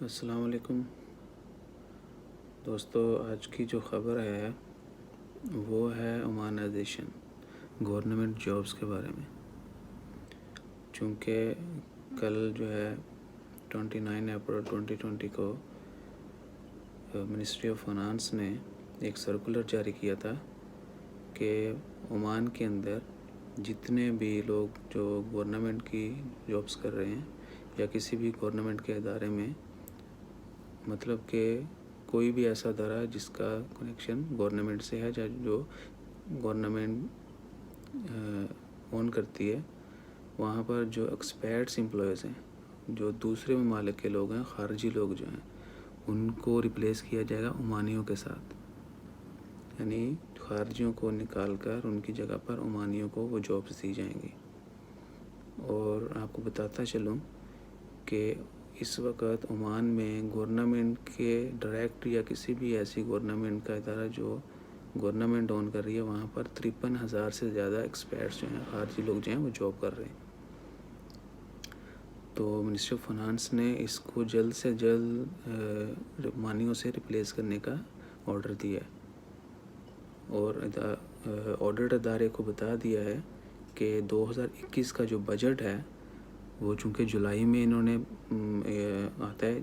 السلام علیکم دوستو، آج کی جو خبر ہے وہ ہے عمانائزیشن گورنمنٹ جابس کے بارے میں۔ چونکہ کل جو ہے 29 اپریل 2020 کو منسٹری آف فائنانس نے ایک سرکولر جاری کیا تھا کہ عمان کے اندر جتنے بھی لوگ جو گورنمنٹ کی جابس کر رہے ہیں یا کسی بھی گورنمنٹ کے ادارے میں، مطلب کہ کوئی بھی ایسا ادارہ جس کا کنیکشن گورنمنٹ سے ہے یا جو گورنمنٹ اون کرتی ہے، وہاں پر جو ایکسپیٹس امپلائیز ہیں، جو دوسرے ممالک کے لوگ ہیں، خارجی لوگ جو ہیں، ان کو ریپلیس کیا جائے گا عمانیوں کے ساتھ۔ یعنی خارجیوں کو نکال کر ان کی جگہ پر عمانیوں کو وہ جابس دی جائیں گی۔ اور آپ کو بتاتا چلوں کہ اس وقت عمان میں گورنمنٹ کے ڈائریکٹ یا کسی بھی ایسی گورنمنٹ کا ادارہ جو گورنمنٹ اون کر رہی ہے، وہاں پر 53,000 سے زیادہ ایکسپیٹس جو ہیں، خارجی لوگ جو ہیں، وہ جاب کر رہے ہیں۔ تو منسٹری آف فائنانس نے اس کو جلد سے جلد عمانیوں سے ریپلیس کرنے کا آرڈر دیا ہے، اور آڈٹ ادارے کو بتا دیا ہے کہ 2021 کا جو بجٹ ہے وہ چونکہ جولائی میں انہوں نے آتا ہے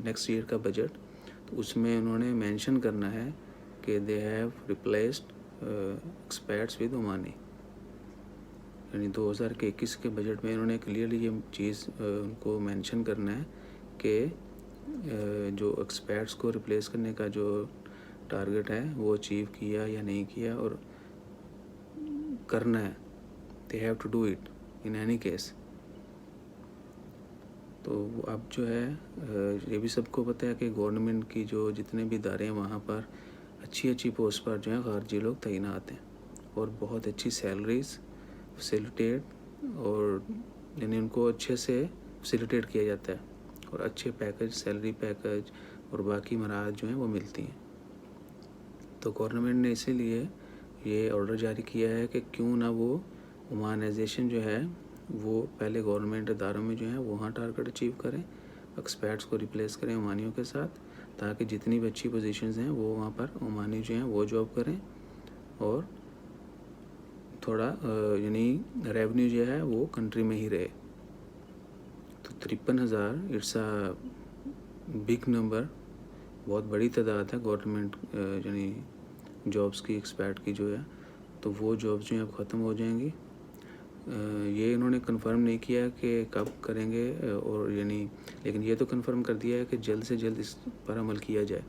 نیکسٹ ایئر کا بجٹ، تو اس میں انہوں نے مینشن کرنا ہے کہ they have replaced expats with Omani. یعنی 2021 کے بجٹ میں انہوں نے کلیئرلی یہ چیز ان کو مینشن کرنا ہے کہ جو ایکسپیٹس کو ریپلیس کرنے کا جو ٹارگٹ ہے وہ اچیو کیا یا نہیں کیا، اور کرنا ہے، they have to do it in any case. تو اب جو ہے یہ بھی سب کو پتہ ہے کہ گورنمنٹ کی جو جتنے بھی ادارے ہیں وہاں پر اچھی پوسٹ پر جو ہیں خارجی لوگ تعینات ہیں، اور بہت اچھی سیلریز فیسیلیٹیٹ، اور یعنی ان کو اچھے سے فیسیلیٹیٹ کیا جاتا ہے، اور اچھے پیکج، سیلری پیکج اور باقی مراحت جو ہیں وہ ملتی ہیں۔ تو گورنمنٹ نے اسی لیے یہ آرڈر جاری کیا ہے کہ کیوں نہ وہ عمانائزیشن جو ہے وہ پہلے گورنمنٹ اداروں میں جو ہے وہاں ٹارگٹ اچیو کریں، ایکسپیٹس کو ریپلیس کریں عمانیوں کے ساتھ، تاکہ جتنی بھی اچھی پوزیشنز ہیں وہ وہاں پر عمانی جو ہیں وہ جاب کریں، اور تھوڑا یعنی ریونیو جو ہے وہ کنٹری میں ہی رہے۔ تو 53,000 اٹس اے بگ نمبر، بہت بڑی تعداد ہے گورنمنٹ یعنی جابس کی، ایکسپیٹ کی جو ہے، تو وہ جابس جو ہیں اب ختم ہو جائیں گی۔ یہ انہوں نے کنفرم نہیں کیا کہ کب کریں گے، اور یعنی لیکن یہ تو کنفرم کر دیا ہے کہ جلد سے جلد اس پر عمل کیا جائے،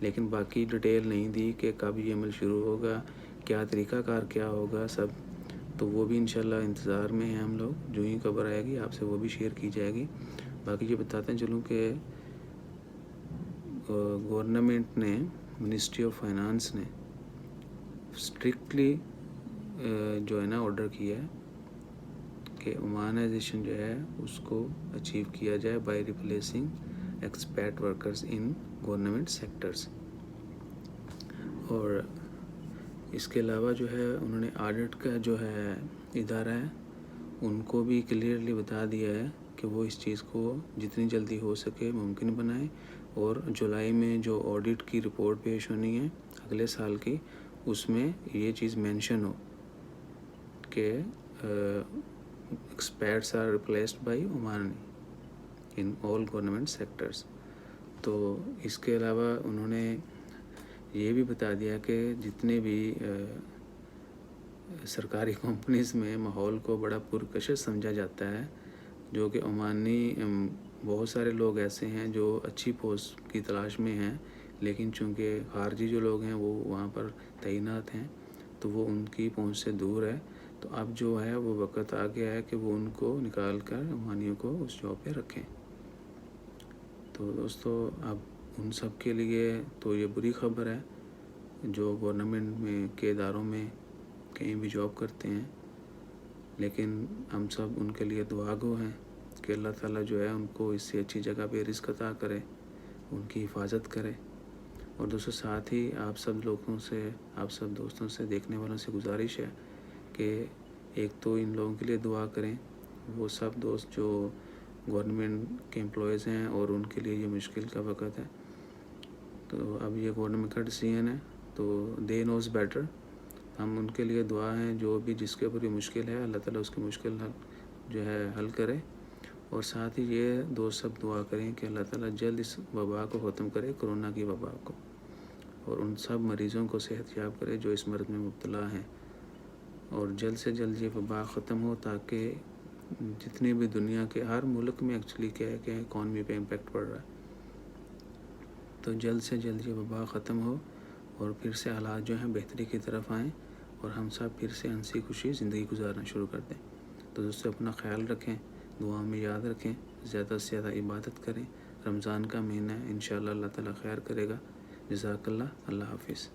لیکن باقی ڈیٹیل نہیں دی کہ کب یہ عمل شروع ہوگا، کیا طریقہ کار کیا ہوگا سب، تو وہ بھی انشاءاللہ انتظار میں ہیں ہم لوگ۔ جو ہی خبر آئے گی آپ سے وہ بھی شیئر کی جائے گی۔ باقی یہ بتاتے چلوں کہ گورنمنٹ نے، منسٹری آف فائنانس نے اسٹرکٹلی جو ہے نا آرڈر کیا ہے کہ عمانائزیشن جو ہے اس کو اچیو کیا جائے by replacing expat workers in government sectors. اور اس کے علاوہ جو ہے انہوں نے آڈٹ کا جو ہے ادارہ ہے ان کو بھی کلیئرلی بتا دیا ہے کہ وہ اس چیز کو جتنی جلدی ہو سکے ممکن بنائیں، اور جولائی میں جو آڈٹ کی رپورٹ پیش ہونی ہے اگلے سال کی، اس میں یہ چیز مینشن ہو کہ expats are replaced by Omani in all government sectors. تو اس کے علاوہ انہوں نے یہ بھی بتا دیا کہ جتنے بھی سرکاری کمپنیز میں ماحول کو بڑا پرکشش سمجھا جاتا ہے، جو کہ عمانی بہت سارے لوگ ایسے ہیں جو اچھی پوسٹ کی تلاش میں ہیں، لیکن چونکہ خارجی جو لوگ ہیں وہ وہاں پر تعینات ہیں، تو وہ ان کی پہنچ سے دور ہے۔ تو اب جو ہے وہ وقت آ گیا ہے کہ وہ ان کو نکال کر عمانیوں کو اس جاب پہ رکھیں۔ تو دوستو، اب ان سب کے لیے تو یہ بری خبر ہے جو گورنمنٹ میں کے اداروں میں کہیں بھی جاب کرتے ہیں، لیکن ہم سب ان کے لیے دعا گو ہیں کہ اللہ تعالیٰ جو ہے ان کو اس سے اچھی جگہ پہ رزق عطا کرے، ان کی حفاظت کرے۔ اور دوستو، ساتھ ہی آپ سب لوگوں سے، آپ سب دوستوں سے، دیکھنے والوں سے گزارش ہے کہ ایک تو ان لوگوں کے لیے دعا کریں، وہ سب دوست جو گورنمنٹ کے امپلائیز ہیں اور ان کے لیے یہ مشکل کا وقت ہے. تو اب یہ گورنمنٹ کا ڈیسیژن ہے تو دے نوز بیٹر. ہم ان کے لیے دعا ہیں جو بھی جس کے اوپر یہ مشکل ہے اللہ تعالیٰ اس کی مشکل جو ہے حل کرے. اور ساتھ ہی یہ دوست سب دعا کریں کہ اللہ تعالیٰ جلد اس وبا کو ختم کرے، کرونا کی وبا کو، اور ان سب مریضوں کو صحت یاب کرے جو اس مرض میں مبتلا ہیں، اور جلد سے جلد یہ وبا ختم ہو تاکہ جتنی بھی دنیا کے ہر ملک میں ایکچولی کیا ہے کہ اکانومی پہ امپیکٹ پڑ رہا ہے، تو جلد سے جلد یہ وبا ختم ہو اور پھر سے حالات جو ہیں بہتری کی طرف آئیں اور ہم سب پھر سے ہنسی خوشی زندگی گزارنا شروع کر دیں. تو دوستو اپنا خیال رکھیں، دعا میں یاد رکھیں، زیادہ سے زیادہ عبادت کریں. رمضان کا مہینہ ہے، انشاءاللہ اللہ تعالیٰ خیر کرے گا. جزاک اللہ. اللہ حافظ.